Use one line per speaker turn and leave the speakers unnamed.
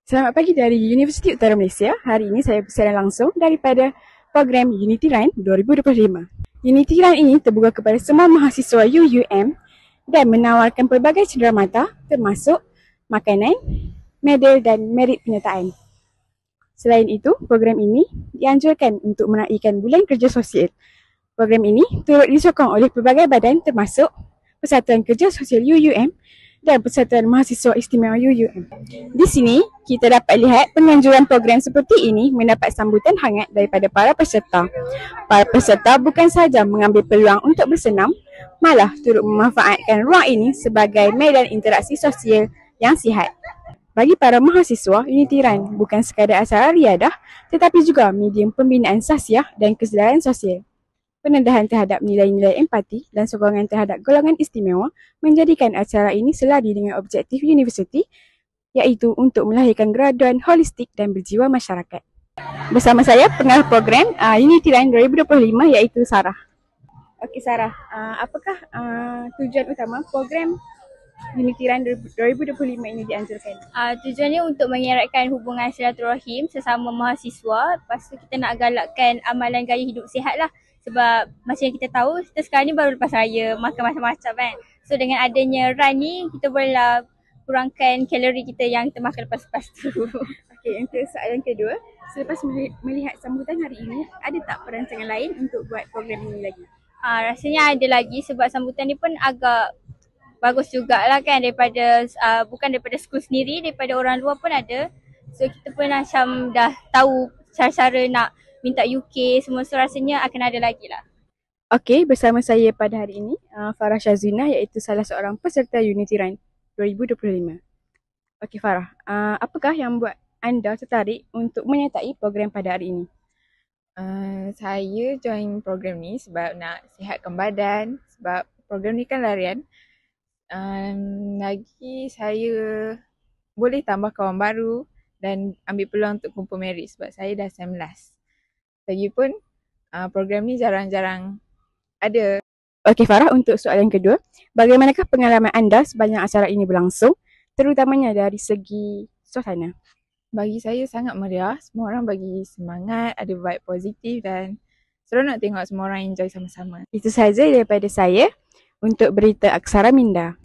Selamat pagi dari Universiti Utara Malaysia. Hari ini saya bersiaran langsung daripada program Unity Run 2025. Unity Run ini terbuka kepada semua mahasiswa UUM dan menawarkan pelbagai cenderamata termasuk makanan, medal dan merit penyertaan. Selain itu, program ini dianjurkan untuk menaikkan Bulan Kerja Sosial. Program ini turut disokong oleh pelbagai badan termasuk Persatuan Kerja Sosial UUM dan Persatuan Mahasiswa Istimewa UUM. Di sini, kita dapat lihat penganjuran program seperti ini mendapat sambutan hangat daripada para peserta. Para peserta bukan sahaja mengambil peluang untuk bersenam, malah turut memanfaatkan ruang ini sebagai medan interaksi sosial yang sihat. Bagi para mahasiswa, Unity Run bukan sekadar acara riadah tetapi juga medium pembinaan sahsiah dan kesedaran sosial. Pendedahan terhadap nilai-nilai empati dan sokongan terhadap golongan istimewa menjadikan acara ini selari dengan objektif universiti iaitu untuk melahirkan graduan holistik dan berjiwa masyarakat. Bersama saya pengarah program Unity Run 2025 iaitu Sarah. Okey Sarah, apakah tujuan utama program Unity Run 2025 ini dianjurkan?
Tujuannya untuk mengeratkan hubungan silaturahim sesama mahasiswa. Lepas tu kita nak galakkan amalan gaya hidup sihat lah. Sebab macam yang kita tahu, kita sekarang ni baru lepas raya, makan macam-macam kan. So dengan adanya run ni, kita bolehlah kurangkan kalori kita yang kita makan lepas-lepas tu.
Okey, untuk soalan kedua, selepas melihat sambutan hari ini, ada tak perancangan lain untuk buat program ini lagi?
Rasanya ada lagi sebab sambutan ni pun agak bagus jugalah kan, daripada bukan daripada school sendiri, daripada orang luar pun ada. So kita pun macam dah tahu cara-cara nak minta UK semua, so rasanya akan ada lagi lah.
Okey, bersama saya pada hari ini Farah Syazina iaitu salah seorang peserta Unity Run 2025. Okey Farah, apakah yang membuat anda tertarik untuk menyertai program pada hari ini?
Saya join program ni sebab nak sihatkan badan, sebab program ni kan larian. Lagi saya boleh tambah kawan baru dan ambil peluang untuk kumpul merit sebab saya dah 19. Lagipun program ni jarang-jarang ada.
Okey Farah, untuk soalan kedua, bagaimanakah pengalaman anda sepanjang acara ini berlangsung, terutamanya dari segi suasana?
Bagi saya sangat meriah, semua orang bagi semangat, ada vibe positif dan seronok tengok semua orang enjoy sama-sama.
Itu sahaja daripada saya untuk berita Aksara Minda.